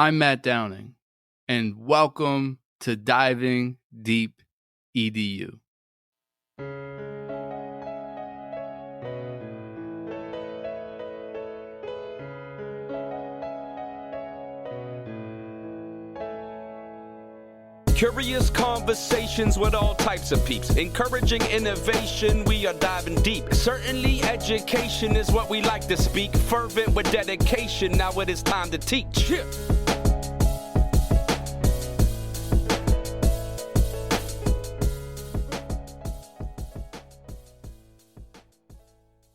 I'm Matt Downing, and welcome to Diving Deep EDU. Curious conversations with all types of peeps. Encouraging innovation, we are diving deep. Certainly education is what we like to speak. Fervent with dedication, now it is time to teach. Yeah.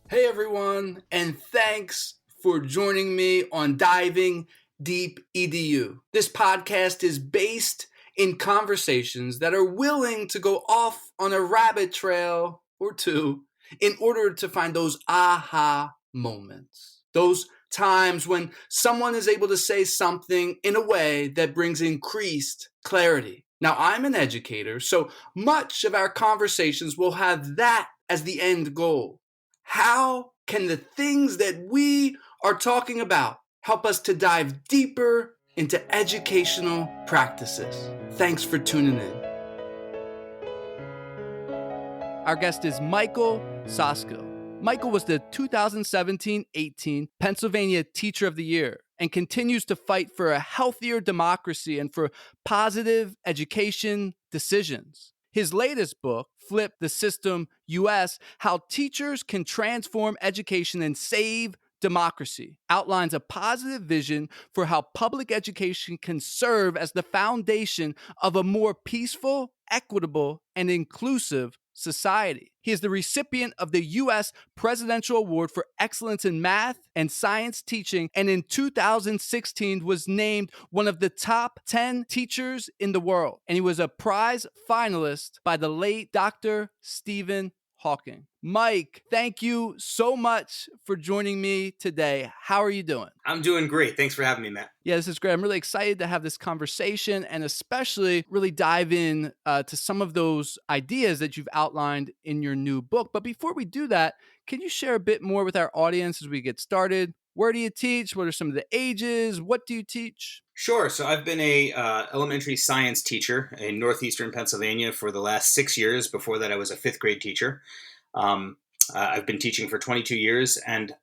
Hey everyone, and thanks for joining me on Diving Deep EDU. This podcast is based in conversations that are willing to go off on a rabbit trail or two in order to find those aha moments. Those times when someone is able to say something in a way that brings increased clarity. Now, I'm an educator, so much of our conversations will have that as the end goal. How can the things that we are talking about help us to dive deeper into educational practices? Thanks for tuning in. Our guest is Michael Soskil. Michael was the 2017-18 Pennsylvania Teacher of the Year and continues to fight for a healthier democracy and for positive education decisions. His latest book, Flip the System US, How Teachers Can Transform Education and Save Democracy, outlines a positive vision for how public education can serve as the foundation of a more peaceful, equitable, and inclusive society. He is the recipient of the U.S. Presidential Award for Excellence in Math and Science Teaching, and in 2016 was named one of the top 10 teachers in the world. And he was a prize finalist by the late Dr. Stephen Hawking. Mike, thank you so much for joining me today. How are you doing? I'm doing great. Thanks for having me, Matt. Yeah, this is great. I'm really excited to have this conversation and especially really dive in to some of those ideas that you've outlined in your new book. But before we do that, can you share a bit more with our audience as we get started? Where do you teach? What are some of the ages? What do you teach? Sure. So I've been a elementary science teacher in northeastern Pennsylvania for the last 6 years. Before that, I was a fifth grade teacher. I've been teaching for 22 years, and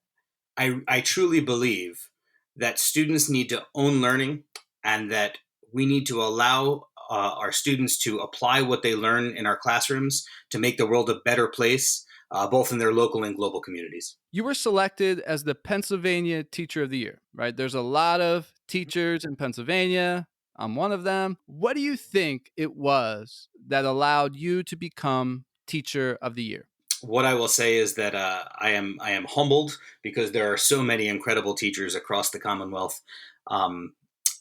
I truly believe that students need to own learning and that we need to allow our students to apply what they learn in our classrooms to make the world a better place, both in their local and global communities. You were selected as the Pennsylvania Teacher of the Year, right? There's a lot of teachers in Pennsylvania. I'm one of them. What do you think it was that allowed you to become Teacher of the Year? What I will say is that I am humbled because there are so many incredible teachers across the Commonwealth, and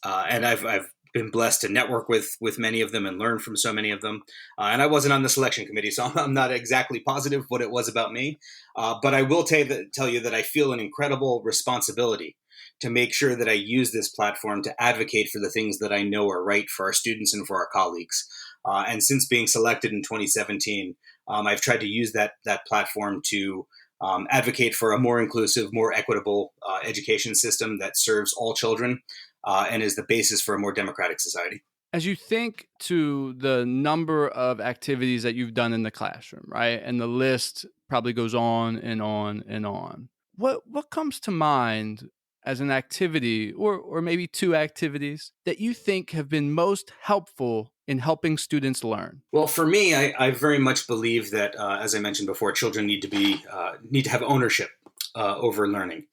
I've been blessed to network with many of them and learn from so many of them. And I wasn't on the selection committee, so I'm not exactly positive what it was about me. But I will tell you that I feel an incredible responsibility to make sure that I use this platform to advocate for the things that I know are right for our students and for our colleagues. And since being selected in 2017, I've tried to use that platform to advocate for a more inclusive, more equitable education system that serves all children and is the basis for a more democratic society. As you think to the number of activities that you've done in the classroom, right? And the list probably goes on and on and on. What comes to mind as an activity or maybe two activities that you think have been most helpful in helping students learn? Well, for me, I very much believe that, as I mentioned before, children need to have ownership over learning.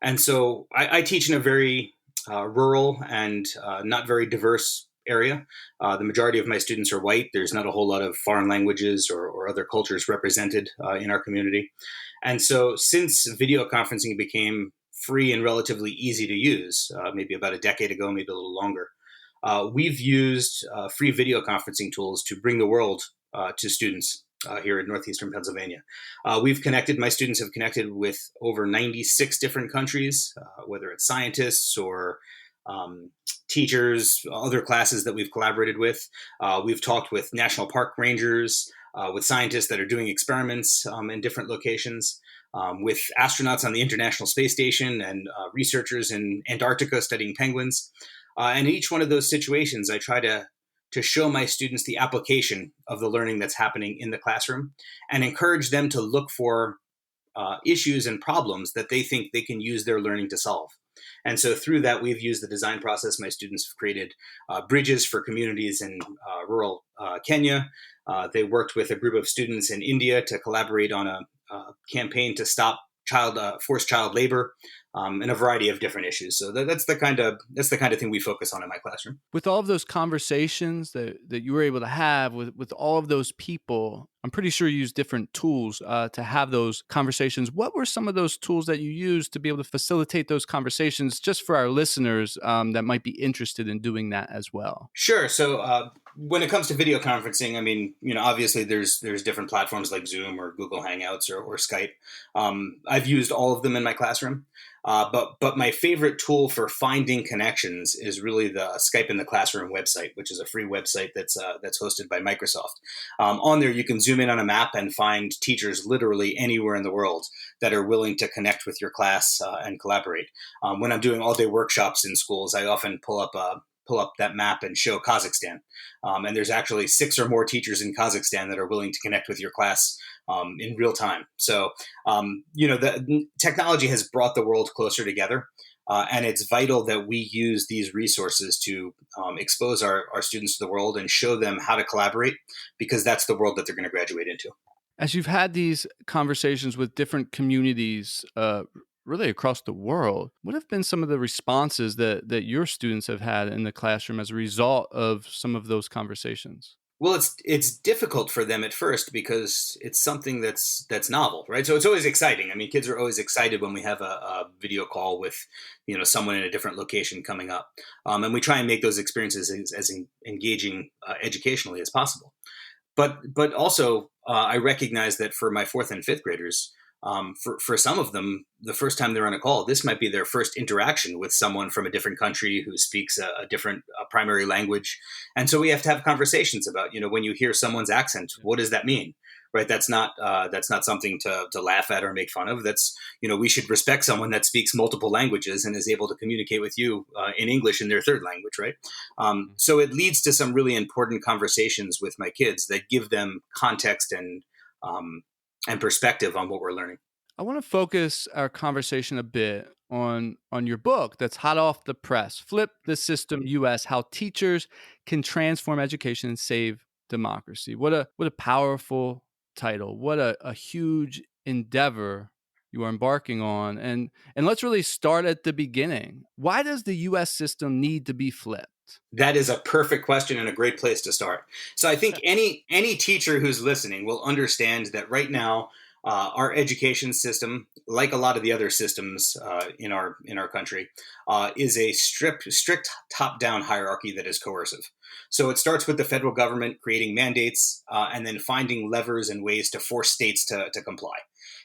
And so I teach in a very rural and not very diverse area. The majority of my students are white. There's not a whole lot of foreign languages or other cultures represented in our community. And so since video conferencing became free and relatively easy to use, maybe about a decade ago, maybe a little longer, we've used free video conferencing tools to bring the world to students here in northeastern Pennsylvania. My students have connected with over 96 different countries, whether it's scientists or teachers, other classes that we've collaborated with. We've talked with national park rangers, with scientists that are doing experiments in different locations, with astronauts on the International Space Station and researchers in Antarctica studying penguins. And in each one of those situations, I try to show my students the application of the learning that's happening in the classroom and encourage them to look for issues and problems that they think they can use their learning to solve. And so through that, we've used the design process. My students have created bridges for communities in rural Kenya. They worked with a group of students in India to collaborate on a campaign to stop forced child labor, and a variety of different issues. So that's the kind of thing we focus on in my classroom. With all of those conversations that you were able to have with all of those people, I'm pretty sure you use different tools to have those conversations. What were some of those tools that you used to be able to facilitate those conversations, just for our listeners that might be interested in doing that as well? Sure. So when it comes to video conferencing, I mean, obviously there's different platforms like Zoom or Google Hangouts or Skype. I've used all of them in my classroom. But my favorite tool for finding connections is really the Skype in the Classroom website, which is a free website that's hosted by Microsoft. On there, you can zoom in on a map and find teachers literally anywhere in the world that are willing to connect with your class and collaborate. When I'm doing all-day workshops in schools, I often pull up that map and show Kazakhstan. And there's actually 6 or more teachers in Kazakhstan that are willing to connect with your class in real time. So, the technology has brought the world closer together. And it's vital that we use these resources to expose our students to the world and show them how to collaborate, because that's the world that they're going to graduate into. As you've had these conversations with different communities, really across the world, what have been some of the responses that your students have had in the classroom as a result of some of those conversations? Well, it's difficult for them at first because it's something that's novel, right? So it's always exciting. I mean, kids are always excited when we have a video call with someone in a different location coming up, and we try and make those experiences as engaging educationally as possible. But also, I recognize that for my 4th and 5th graders, for some of them, the first time they're on a call, this might be their first interaction with someone from a different country who speaks a different primary language. And so we have to have conversations about, when you hear someone's accent, what does that mean? Right? That's not something to laugh at or make fun of. That's, we should respect someone that speaks multiple languages and is able to communicate with you in English in their 3rd language, right? So it leads to some really important conversations with my kids that give them context and perspective on what we're learning. I want to focus our conversation a bit on your book that's hot off the press, Flip the System US: How Teachers Can Transform Education and Save Democracy. What a powerful title. What a huge endeavor you are embarking on. And let's really start at the beginning. Why does the US system need to be flipped? That is a perfect question and a great place to start. So I think any teacher who's listening will understand that right now, our education system, like a lot of the other systems in our country, is a strict top-down hierarchy that is coercive. So it starts with the federal government creating mandates and then finding levers and ways to force states to comply.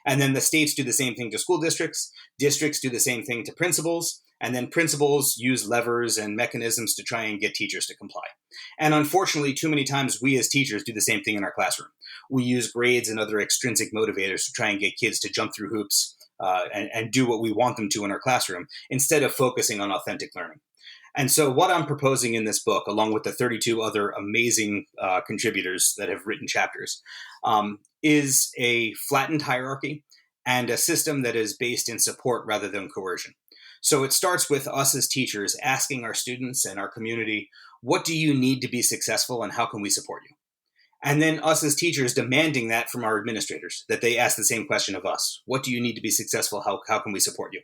And then the states do the same thing to school districts. Districts do the same thing to principals. And then principals use levers and mechanisms to try and get teachers to comply. And unfortunately, too many times we as teachers do the same thing in our classroom. We use grades and other extrinsic motivators to try and get kids to jump through hoops and do what we want them to in our classroom, instead of focusing on authentic learning. And so what I'm proposing in this book, along with the 32 other amazing contributors that have written chapters, is a flattened hierarchy and a system that is based in support rather than coercion. So it starts with us as teachers asking our students and our community, what do you need to be successful and how can we support you? And then us as teachers demanding that from our administrators, that they ask the same question of us. What do you need to be successful? How can we support you?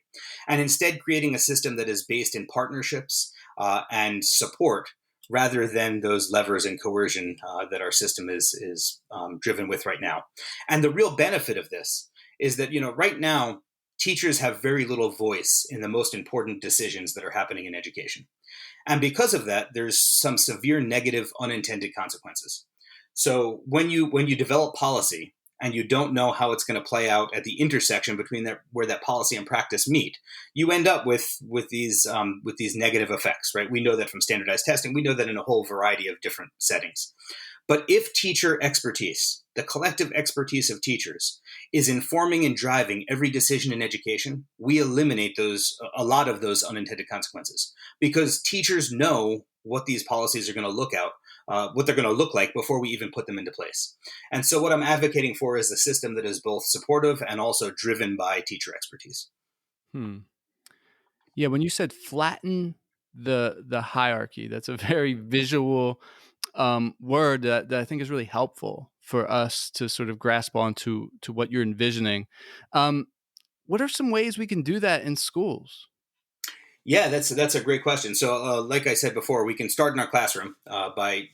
And instead creating a system that is based in partnerships and support rather than those levers and coercion that our system is driven with right now. And the real benefit of this is that, right now, teachers have very little voice in the most important decisions that are happening in education. And because of that, there's some severe negative unintended consequences. So when you develop policy and you don't know how it's going to play out at the intersection between where that policy and practice meet, you end up with these negative effects, right? We know that from standardized testing. We know that in a whole variety of different settings. But if teacher expertise the collective expertise of teachers is informing and driving every decision in education, we eliminate a lot of those unintended consequences, because teachers know what these policies are going to what they're going to look like before we even put them into place. And so what I'm advocating for is a system that is both supportive and also driven by teacher expertise. Hmm. Yeah, when you said flatten the hierarchy, that's a very visual word that I think is really helpful for us to sort of grasp onto to what you're envisioning. Um, what are some ways we can do that in schools? Yeah, that's a great question. So, like I said before, we can start in our classroom by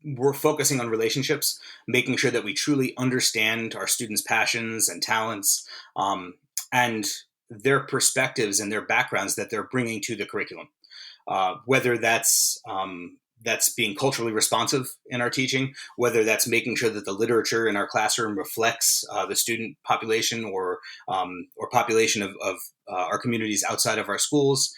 we're focusing on relationships, making sure that we truly understand our students' passions and talents, and their perspectives and their backgrounds that they're bringing to the curriculum. Whether that's being culturally responsive in our teaching, whether that's making sure that the literature in our classroom reflects the student population or population of our communities outside of our schools,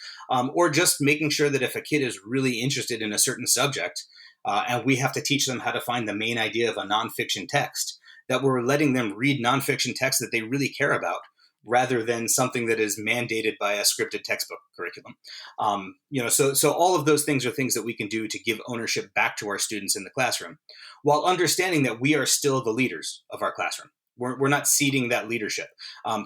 or just making sure that if a kid is really interested in a certain subject, and we have to teach them how to find the main idea of a nonfiction text, that we're letting them read nonfiction text that they really care about, rather than something that is mandated by a scripted textbook curriculum. So all of those things are things that we can do to give ownership back to our students in the classroom, while understanding that we are still the leaders of our classroom. We're not ceding that leadership.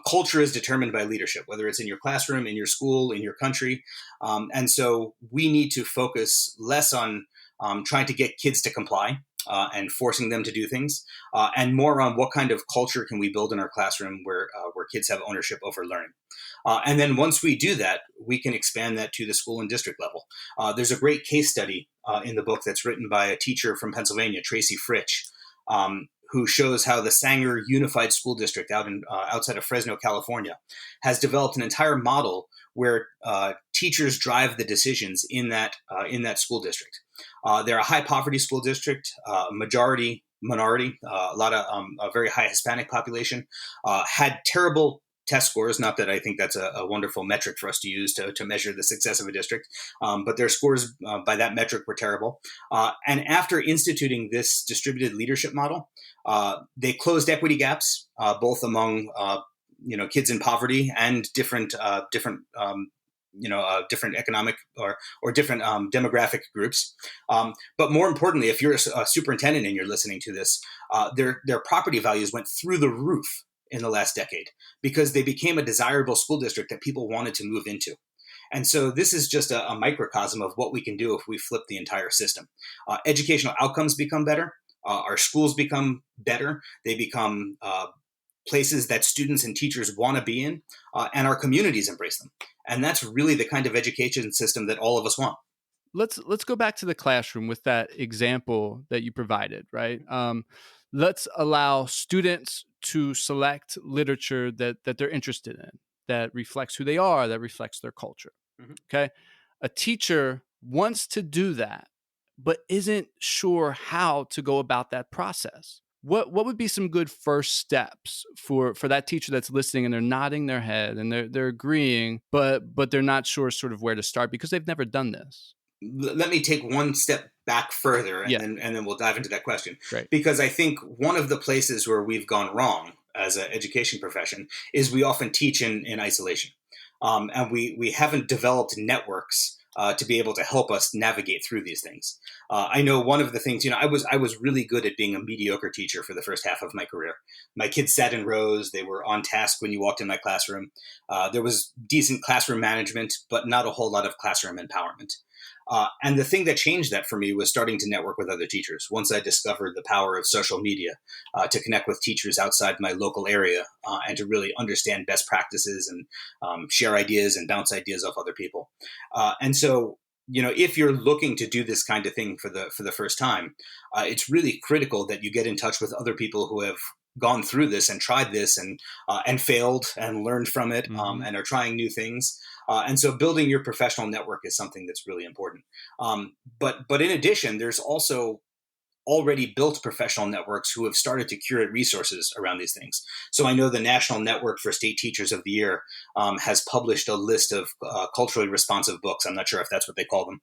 Culture is determined by leadership, whether it's in your classroom, in your school, in your country. And so we need to focus less on trying to get kids to comply and forcing them to do things, and more on what kind of culture can we build in our classroom where kids have ownership over learning. And then once we do that, we can expand that to the school and district level. There's a great case study in the book that's written by a teacher from Pennsylvania, Tracy Fritsch, who shows how the Sanger Unified School District outside of Fresno, California, has developed an entire model where teachers drive the decisions in that school district. They're a high poverty school district, majority minority, a very high Hispanic population, had terrible test scores. Not that I think that's a wonderful metric for us to use to measure the success of a district, but their scores by that metric were terrible. And after instituting this distributed leadership model, they closed equity gaps, both among kids in poverty and different economic or different demographic groups. But more importantly, if you're a superintendent and you're listening to this, their property values went through the roof in the last decade because they became a desirable school district that people wanted to move into. And so this is just a microcosm of what we can do if we flip the entire system. Educational outcomes become better. Our schools become better. They become places that students and teachers want to be in, and our communities embrace them. And that's really the kind of education system that all of us want. Let's go back to the classroom with that example that you provided, right? Let's allow students to select literature that they're interested in, that reflects who they are, that reflects their culture. Mm-hmm. Okay, a teacher wants to do that, but isn't sure how to go about that process. What would be some good first steps for that teacher that's listening and they're nodding their head and they're agreeing, but they're not sure sort of where to start because they've never done this? Let me take one step back further, and Yeah. then we'll dive into that question. Great. Because I think one of the places where we've gone wrong as an education profession is we often teach in isolation, and we haven't developed networks to be able to help us navigate through these things. I know one of the things, I was really good at being a mediocre teacher for the first half of my career. My kids sat in rows. They were on task when you walked in my classroom. There was decent classroom management, but not a whole lot of classroom empowerment. And the thing that changed that for me was starting to network with other teachers. Once I discovered the power of social media to connect with teachers outside my local area and to really understand best practices and share ideas and bounce ideas off other people. And so, if you're looking to do this kind of thing for the first time, it's really critical that you get in touch with other people who have gone through this and tried this and failed and learned from it, and are trying new things. And so building your professional network is something that's really important. But in addition, there's also already built professional networks who have started to curate resources around these things. So I know the National Network for State Teachers of the Year has published a list of culturally responsive books. I'm not sure if that's what they call them,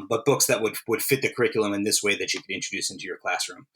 but books that would fit the curriculum in this way that you could introduce into your classroom.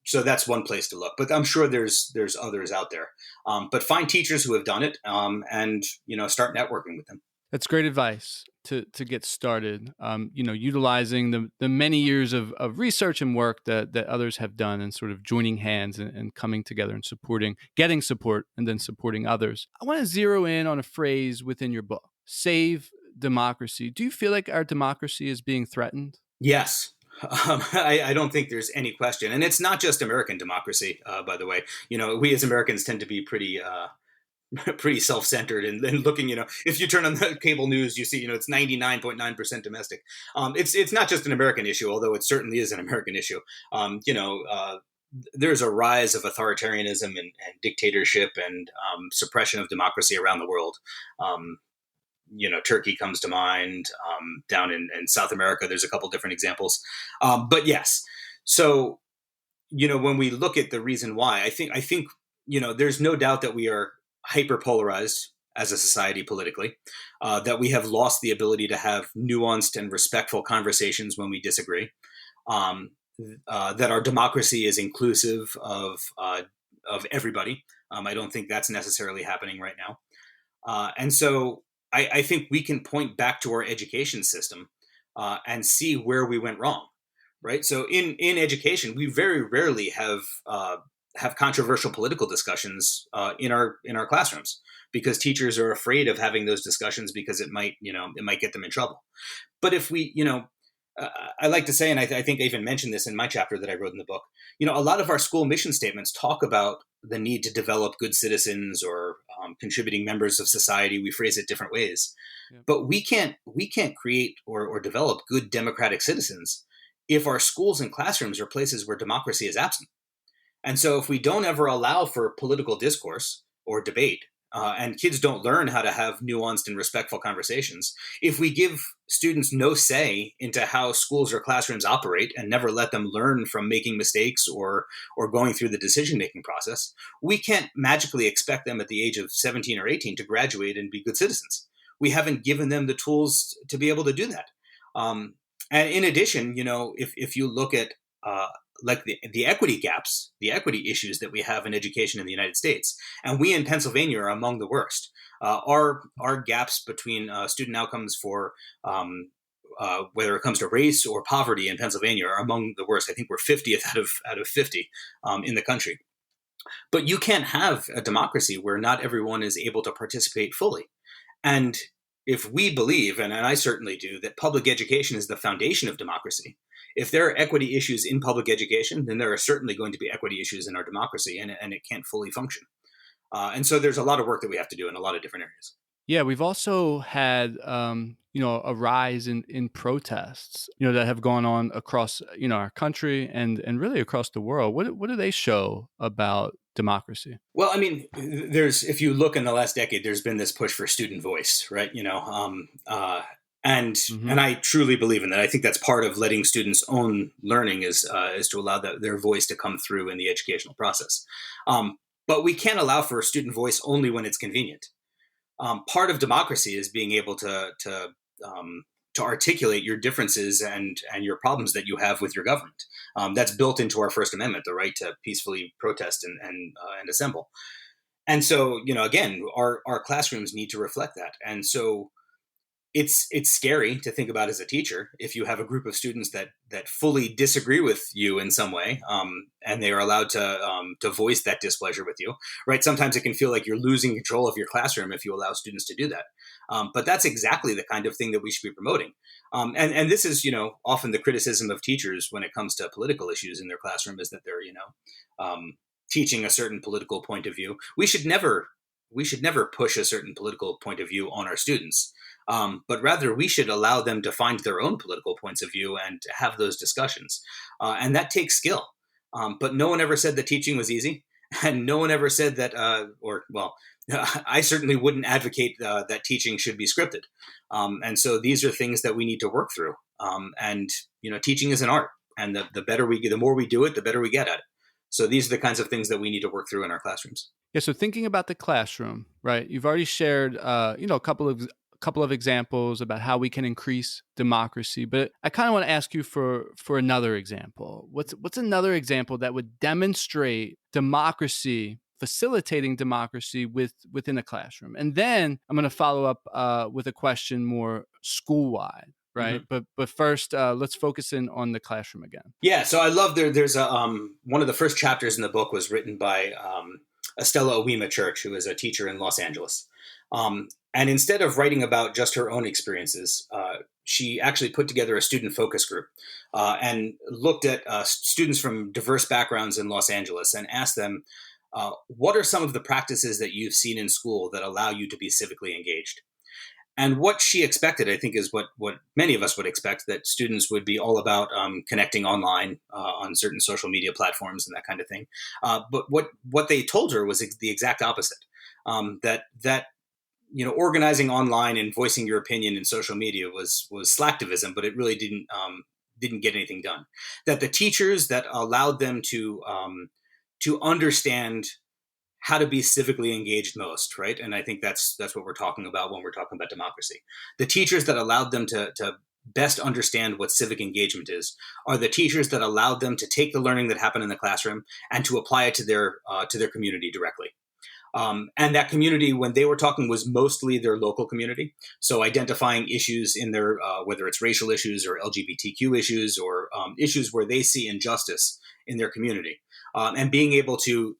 So that's one place to look. But I'm sure there's others out there. But find teachers who have done it, and start networking with them. That's great advice to get started. Utilizing the many years of research and work that others have done, and sort of joining hands and coming together and getting support, and then supporting others. I want to zero in on a phrase within your book: save democracy. Do you feel like our democracy is being threatened? Yes. I don't think there's any question. And it's not just American democracy, by the way. We as Americans tend to be pretty self-centered and looking, if you turn on the cable news, you see, it's 99.9% domestic. It's not just an American issue, although it certainly is an American issue. There's a rise of authoritarianism and dictatorship and suppression of democracy around the world. Turkey comes to mind. Down in South America, there's a couple different examples. But yes, so, when we look at the reason why, I think, there's no doubt that we are hyperpolarized as a society politically, that we have lost the ability to have nuanced and respectful conversations when we disagree, that our democracy is inclusive of everybody. I don't think that's necessarily happening right now. And so I think we can point back to our education system and see where we went wrong, right? So in education, we very rarely have controversial political discussions in our classrooms, because teachers are afraid of having those discussions because it might get them in trouble. But if we, I like to say, and I think I even mentioned this in my chapter that I wrote in the book, a lot of our school mission statements talk about the need to develop good citizens or contributing members of society. We phrase it different ways, yeah. But we can't create or develop good democratic citizens if our schools and classrooms are places where democracy is absent. And so if we don't ever allow for political discourse or debate, and kids don't learn how to have nuanced and respectful conversations, if we give students no say into how schools or classrooms operate and never let them learn from making mistakes or going through the decision-making process, we can't magically expect them at the age of 17 or 18 to graduate and be good citizens. We haven't given them the tools to be able to do that. And in addition, if you look at like the equity gaps, the equity issues that we have in education in the United States, and we in Pennsylvania are among the worst. Our gaps between student outcomes for whether it comes to race or poverty in Pennsylvania are among the worst. I think we're 50th out of 50 in the country. But you can't have a democracy where not everyone is able to participate fully. And if we believe, and I certainly do, that public education is the foundation of democracy, if there are equity issues in public education, then there are certainly going to be equity issues in our democracy, and it can't fully function. And so there's a lot of work that we have to do in a lot of different areas. Yeah, we've also had, a rise in protests, that have gone on across, our country and really across the world. What do they show about democracy? Well, I mean, if you look in the last decade, there's been this push for student voice, right? And I truly believe in that. I think that's part of letting students own learning is to allow their voice to come through in the educational process. But we can't allow for student voice only when it's convenient. Part of democracy is being able to articulate your differences and your problems that you have with your government. That's built into our First Amendment, the right to peacefully protest and assemble. And so, again, our classrooms need to reflect that. And so it's scary to think about as a teacher if you have a group of students that fully disagree with you in some way, and they are allowed to voice that displeasure with you. Right? Sometimes it can feel like you're losing control of your classroom if you allow students to do that. But that's exactly the kind of thing that we should be promoting. And this is often the criticism of teachers when it comes to political issues in their classroom is that they're teaching a certain political point of view. We should never push a certain political point of view on our students. But rather, we should allow them to find their own political points of view and to have those discussions. And that takes skill. But no one ever said that teaching was easy. And no one ever said that, I certainly wouldn't advocate that teaching should be scripted. And so these are things that we need to work through. And teaching is an art. And the more we do it, the better we get at it. So these are the kinds of things that we need to work through in our classrooms. Yeah. So thinking about the classroom, right? You've already shared, a couple of examples about how we can increase democracy, but I kind of want to ask you for another example. What's another example that would demonstrate democracy, facilitating democracy within a classroom? And then I'm going to follow up with a question more school wide. Right. Mm-hmm. But first, let's focus in on the classroom again. Yeah, so I love there's a one of the first chapters in the book was written by Estella Owima Church, who is a teacher in Los Angeles. And instead of writing about just her own experiences, she actually put together a student focus group and looked at students from diverse backgrounds in Los Angeles and asked them, what are some of the practices that you've seen in school that allow you to be civically engaged? And what she expected, I think, is what many of us would expect, that students would be all about connecting online on certain social media platforms and that kind of thing. But what they told her was the exact opposite. That organizing online and voicing your opinion in social media was slacktivism, but it really didn't get anything done. That the teachers that allowed them to understand how to be civically engaged most, right? And I think that's what we're talking about when we're talking about democracy. The teachers that allowed them to best understand what civic engagement is are the teachers that allowed them to take the learning that happened in the classroom and to apply it to their community directly. And that community, when they were talking, was mostly their local community. So identifying issues in their, whether it's racial issues or LGBTQ issues or issues where they see injustice in their community, and being able to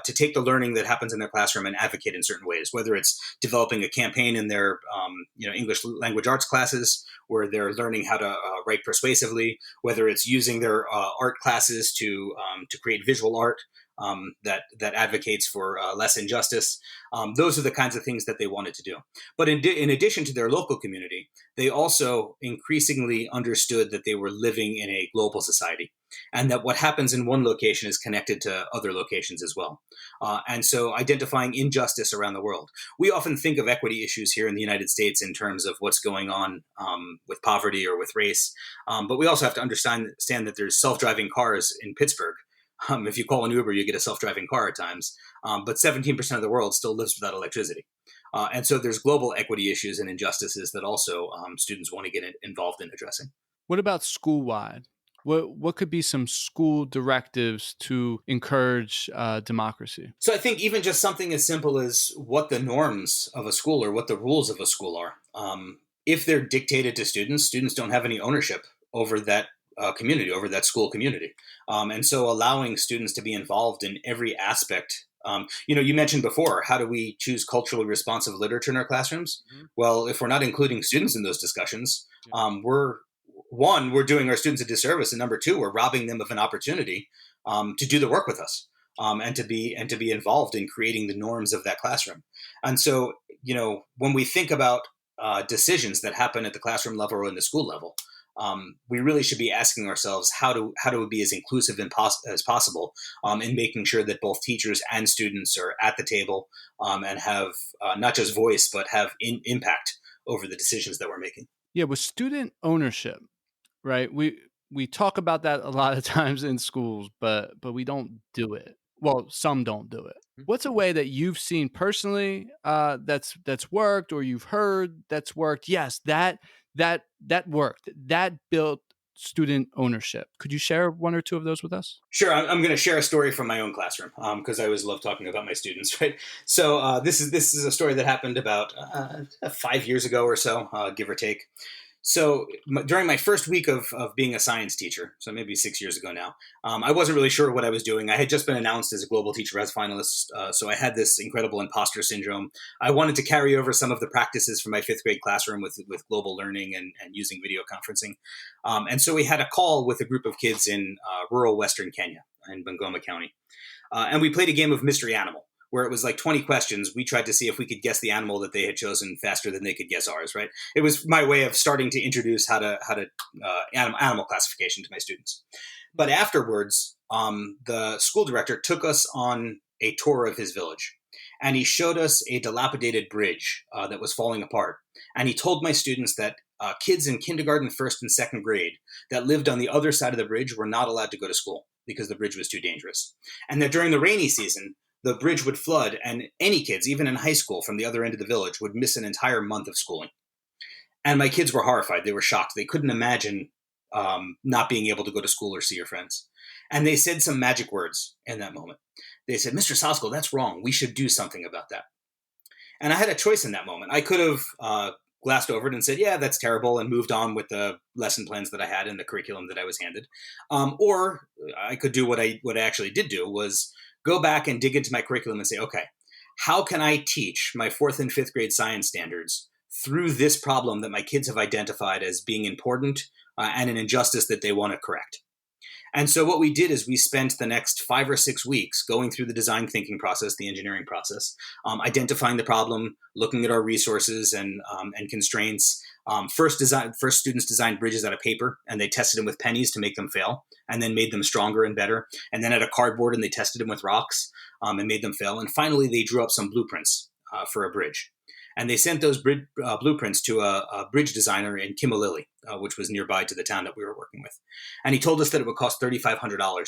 take the learning that happens in their classroom and advocate in certain ways, whether it's developing a campaign in their English language arts classes where they're learning how to write persuasively, whether it's using their art classes to create visual art that advocates for less injustice. Those are the kinds of things that they wanted to do. But in addition to their local community, they also increasingly understood that they were living in a global society, and that what happens in one location is connected to other locations as well. And so identifying injustice around the world. We often think of equity issues here in the United States in terms of what's going on with poverty or with race. But we also have to understand that there's self-driving cars in Pittsburgh. If you call an Uber, you get a self-driving car at times. But 17% of the world still lives without electricity. And so there's global equity issues and injustices that also students want to get involved in addressing. What about school-wide? What could be some school directives to encourage democracy? So I think even just something as simple as what the norms of a school or what the rules of a school are. If they're dictated to students, students don't have any ownership over that community, over that school community. And so allowing students to be involved in every aspect. You mentioned before, how do we choose culturally responsive literature in our classrooms? Mm-hmm. Well, if we're not including students in those discussions, we're doing our students a disservice, and number two, we're robbing them of an opportunity to do the work with us and to be involved in creating the norms of that classroom. And so, when we think about decisions that happen at the classroom level or in the school level, we really should be asking ourselves how do we be as inclusive as possible in making sure that both teachers and students are at the table and have not just voice but have impact over the decisions that we're making. Yeah, with student ownership, right? We talk about that a lot of times in schools, but we don't do it. Well, some don't do it. What's a way that you've seen personally that's worked, or you've heard that's worked? Yes, that worked. That built student ownership. Could you share one or two of those with us? Sure. I'm going to share a story from my own classroom because I always love talking about my students, right? So this is a story that happened about 5 years ago or so, give or take. So during my first week of being a science teacher, so maybe 6 years ago now, I wasn't really sure what I was doing. I had just been announced as a Global Teacher Prize finalist, so I had this incredible imposter syndrome. I wanted to carry over some of the practices from my fifth grade classroom with global learning and using video conferencing. And so we had a call with a group of kids in rural Western Kenya in Bungoma County. And we played a game of Mystery Animal, where it was like 20 questions. We tried to see if we could guess the animal that they had chosen faster than they could guess ours, right? It was my way of starting to introduce how to animal classification to my students. But afterwards, the school director took us on a tour of his village. And he showed us a dilapidated bridge that was falling apart. And he told my students that kids in kindergarten, first and second grade that lived on the other side of the bridge were not allowed to go to school because the bridge was too dangerous. And that during the rainy season, the bridge would flood, and any kids, even in high school from the other end of the village, would miss an entire month of schooling. And my kids were horrified. They were shocked. They couldn't imagine not being able to go to school or see your friends. And they said some magic words in that moment. They said, "Mr. Soskil, that's wrong. We should do something about that." And I had a choice in that moment. I could have glassed over it and said, "Yeah, that's terrible," and moved on with the lesson plans that I had and the curriculum that I was handed. Or I could do what I actually did do, was go back and dig into my curriculum and say, okay, how can I teach my fourth and fifth grade science standards through this problem that my kids have identified as being important and an injustice that they want to correct? And so what we did is we spent the next 5 or 6 weeks going through the design thinking process, the engineering process, identifying the problem, looking at our resources and constraints. First, students designed bridges out of paper, and they tested them with pennies to make them fail, and then made them stronger and better. And then out of cardboard, and they tested them with rocks and made them fail. And finally, they drew up some blueprints for a bridge. And they sent those blueprints to a bridge designer in Kimilili, which was nearby to the town that we were working with. And he told us that it would cost $3,500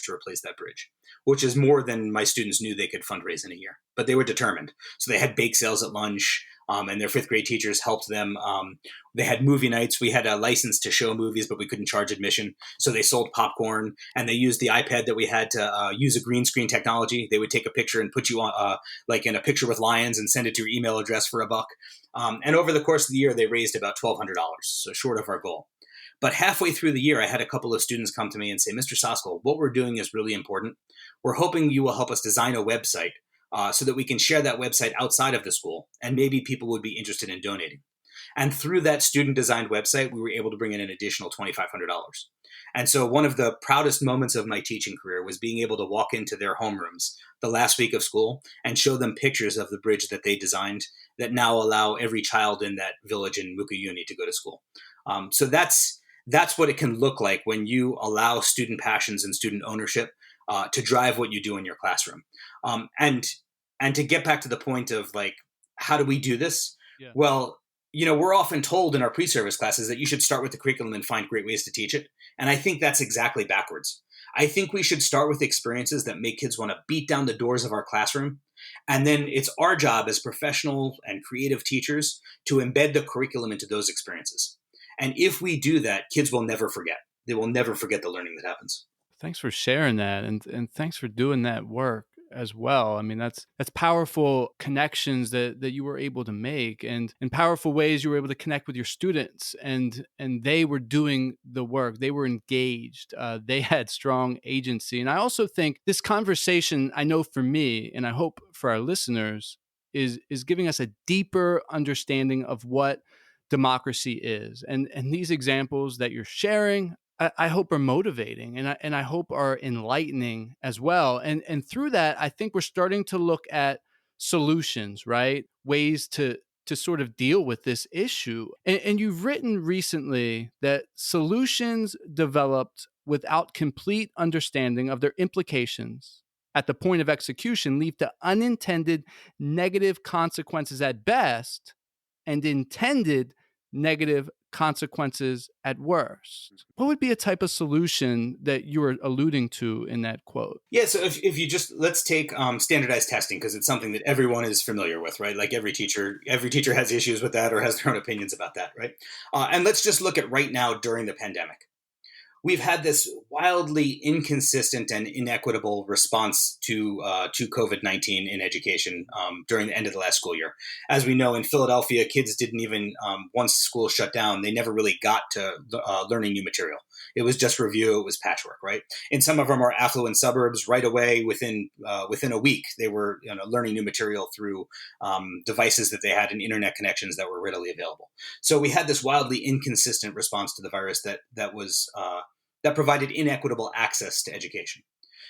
to replace that bridge, which is more than my students knew they could fundraise in a year. But they were determined. So they had bake sales at lunch, and their fifth grade teachers helped them. They had movie nights. We had a license to show movies, but we couldn't charge admission. So they sold popcorn, and they used the iPad that we had to use a green screen technology. They would take a picture and put you on, like in a picture with lions, and send it to your email address for $1. And over the course of the year, they raised about $1,200, so short of our goal. But halfway through the year, I had a couple of students come to me and say, "Mr. Soskil, what we're doing is really important. We're hoping you will help us design a website so that we can share that website outside of the school, and maybe people would be interested in donating." And through that student-designed website, we were able to bring in an additional $2,500. And so one of the proudest moments of my teaching career was being able to walk into their homerooms the last week of school and show them pictures of the bridge that they designed that now allow every child in that village in Mukuyuni to go to school. So that's what it can look like when you allow student passions and student ownership to drive what you do in your classroom. And to get back to the point of like, how do we do this? Yeah. Well, we're often told in our pre-service classes that you should start with the curriculum and find great ways to teach it. And I think that's exactly backwards. I think we should start with experiences that make kids want to beat down the doors of our classroom. And then it's our job as professional and creative teachers to embed the curriculum into those experiences. And if we do that, kids will never forget. They will never forget the learning that happens. Thanks for sharing that, and thanks for doing that work as well. I mean, that's powerful connections that you were able to make, and in powerful ways you were able to connect with your students, and they were doing the work. They were engaged. They had strong agency. And I also think this conversation, I know for me, and I hope for our listeners, is giving us a deeper understanding of what democracy is. And these examples that you're sharing, I hope are motivating, and I hope are enlightening as well. And through that, I think we're starting to look at solutions, right? Ways to sort of deal with this issue. And you've written recently that solutions developed without complete understanding of their implications at the point of execution lead to unintended negative consequences at best and intended negative consequences at worst. What would be a type of solution that you were alluding to in that quote? Yeah, so if you just, let's take standardized testing, because it's something that everyone is familiar with, right? Like every teacher has issues with that or has their own opinions about that, right? And let's just look at right now during the pandemic. We've had this wildly inconsistent and inequitable response to COVID-19 in education during the end of the last school year. As we know, in Philadelphia, kids didn't even, once school shut down, they never really got to learning new material. It was just review, it was patchwork, right? In some of our more affluent suburbs, right away, within a week, they were learning new material through devices that they had and internet connections that were readily available. So we had this wildly inconsistent response to the virus that provided inequitable access to education.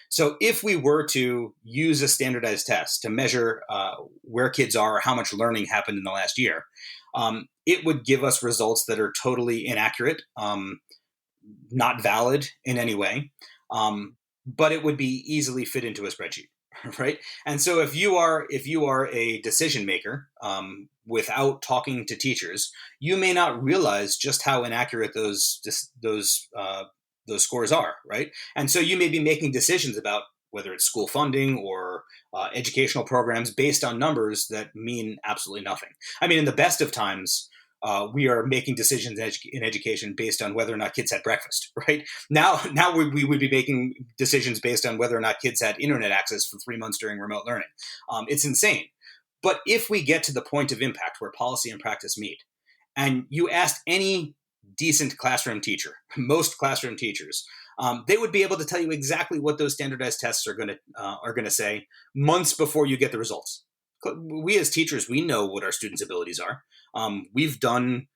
So if we were to use a standardized test to measure where kids are, or how much learning happened in the last year, it would give us results that are totally inaccurate, not valid in any way, but it would be easily fit into a spreadsheet, right? And so if you are a decision maker, without talking to teachers, you may not realize just how inaccurate those scores are, right? And so you may be making decisions about whether it's school funding or educational programs based on numbers that mean absolutely nothing. I mean, in the best of times, we are making decisions in education based on whether or not kids had breakfast, right? Now we would be making decisions based on whether or not kids had internet access for 3 months during remote learning. It's insane. But if we get to the point of impact where policy and practice meet, and you asked any decent classroom teacher, most classroom teachers, they would be able to tell you exactly what those standardized tests are going to say months before you get the results. We as teachers, we know what our students' abilities are. We've done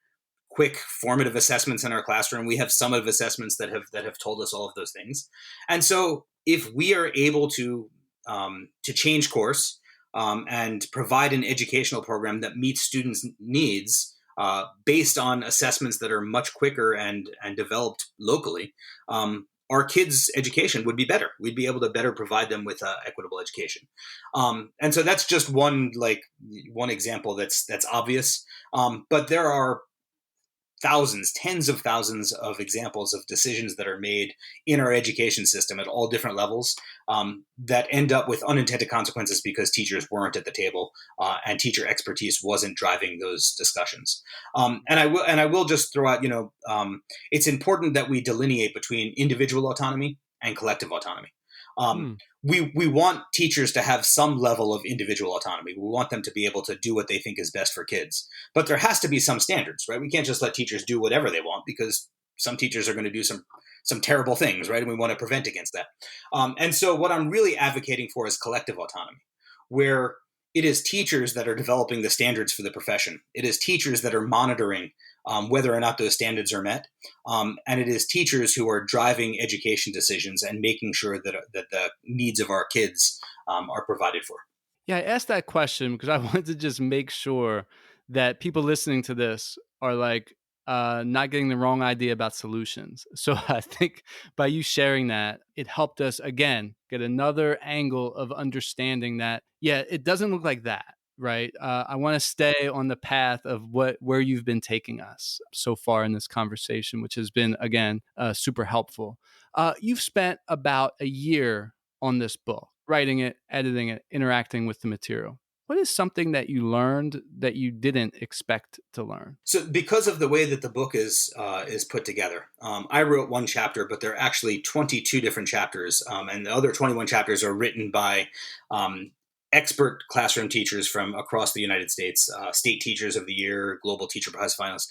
quick formative assessments in our classroom. We have summative assessments that have told us all of those things. And so, if we are able to change course, and provide an educational program that meets students' needs, based on assessments that are much quicker and developed locally, our kids' education would be better. We'd be able to better provide them with equitable education. And so that's just one example that's obvious. But there are thousands, tens of thousands of examples of decisions that are made in our education system at all different levels, that end up with unintended consequences because teachers weren't at the table, and teacher expertise wasn't driving those discussions. And I will just throw out, it's important that we delineate between individual autonomy and collective autonomy. Um, Hmm. we want teachers to have some level of individual autonomy. We want them to be able to do what they think is best for kids, but there has to be some standards, right? We can't just let teachers do whatever they want, because some teachers are going to do some terrible things, right? And we want to prevent against that. And so, what I'm really advocating for is collective autonomy, where it is teachers that are developing the standards for the profession. It is teachers that are monitoring whether or not those standards are met, and it is teachers who are driving education decisions and making sure that the needs of our kids are provided for. Yeah, I asked that question because I wanted to just make sure that people listening to this are like not getting the wrong idea about solutions. So I think by you sharing that, it helped us again get another angle of understanding that, yeah, it doesn't look like that. Right. I want to stay on the path of where you've been taking us so far in this conversation, which has been, again, super helpful. You've spent about a year on this book, writing it, editing it, interacting with the material. What is something that you learned that you didn't expect to learn? So, because of the way that the book is put together, I wrote one chapter, but there are actually 22 different chapters, and the other 21 chapters are written by expert classroom teachers from across the United States, state teachers of the year, global teacher prize finalists,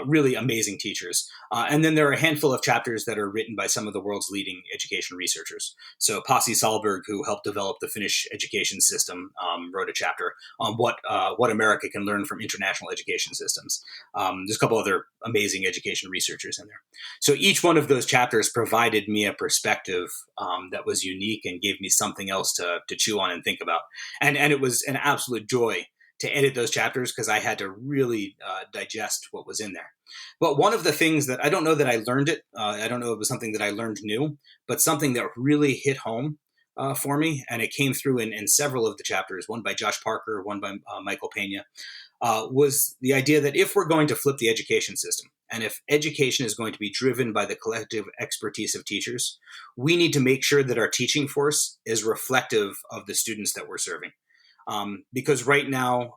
really amazing teachers. And then there are a handful of chapters that are written by some of the world's leading education researchers. So Pasi Sahlberg, who helped develop the Finnish education system, wrote a chapter on what America can learn from international education systems. There's a couple other amazing education researchers in there. So each one of those chapters provided me a perspective that was unique and gave me something else to chew on and think about. And it was an absolute joy to edit those chapters, because I had to really digest what was in there. But one of the things that I don't know that I learned it, I don't know if it was something that I learned new, but something that really hit home for me, and it came through in several of the chapters, one by Josh Parker, one by Michael Pena, was the idea that if we're going to flip the education system, and if education is going to be driven by the collective expertise of teachers, we need to make sure that our teaching force is reflective of the students that we're serving. Because right now,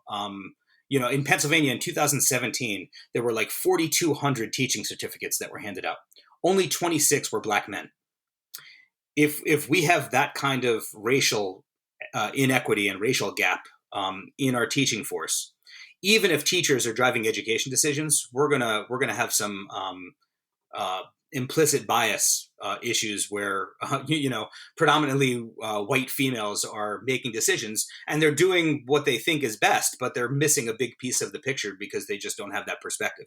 in Pennsylvania in 2017, there were like 4,200 teaching certificates that were handed out. Only 26 were Black men. If we have that kind of racial inequity and racial gap in our teaching force, even if teachers are driving education decisions, we're gonna have some implicit bias issues where predominantly white females are making decisions, and they're doing what they think is best, but they're missing a big piece of the picture because they just don't have that perspective.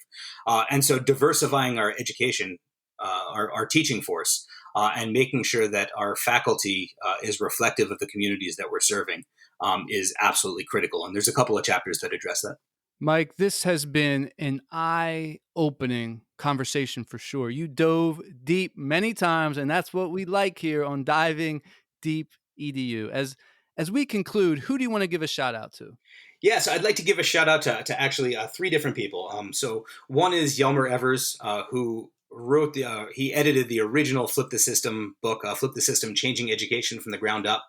And so diversifying our education, our teaching force, and making sure that our faculty is reflective of the communities that we're serving, is absolutely critical. And there's a couple of chapters that address that. Mike, this has been an eye opening conversation for sure. You dove deep many times, and that's what we like here on Diving Deep EDU. As As we conclude, who do you want to give a shout out to? Yeah, so I'd like to give a shout out to actually three different people. So one is Jelmer Evers, who wrote he edited the original Flip the System book, Flip the System: Changing Education from the Ground Up,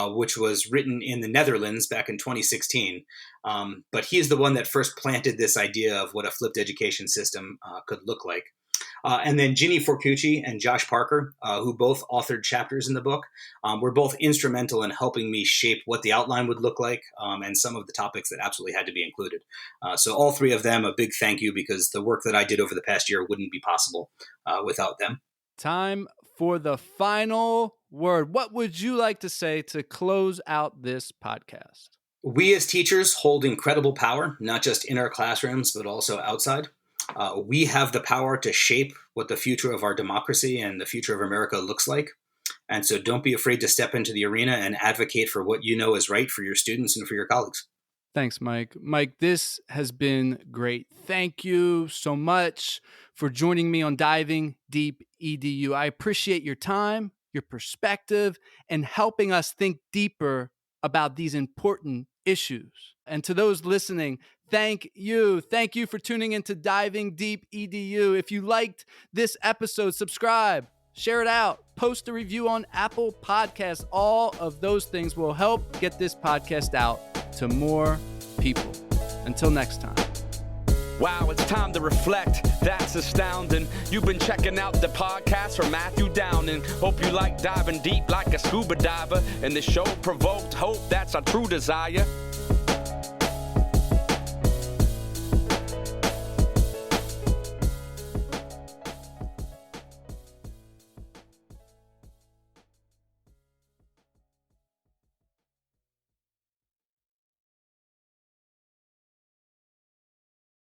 which was written in the Netherlands back in 2016. But he's the one that first planted this idea of what a flipped education system could look like. And then Jinni Forcucci and Josh Parker, who both authored chapters in the book, were both instrumental in helping me shape what the outline would look like and some of the topics that absolutely had to be included. So all three of them, a big thank you, because the work that I did over the past year wouldn't be possible without them. Time for the final word. What would you like to say to close out this podcast? We as teachers hold incredible power, not just in our classrooms, but also outside. We have the power to shape what the future of our democracy and the future of America looks like. And so don't be afraid to step into the arena and advocate for what you know is right for your students and for your colleagues. Thanks, Mike. Mike, this has been great. Thank you so much for joining me on Diving Deep EDU. I appreciate your time, your perspective, and helping us think deeper about these important issues. And to those listening, thank you. Thank you for tuning into Diving Deep EDU. If you liked this episode, subscribe, share it out, post a review on Apple Podcasts. All of those things will help get this podcast out to more people. Until next time. Wow, it's time to reflect. That's astounding. You've been checking out the podcast from Matthew Downing. Hope you like diving deep like a scuba diver. And the show provoked hope. That's our true desire.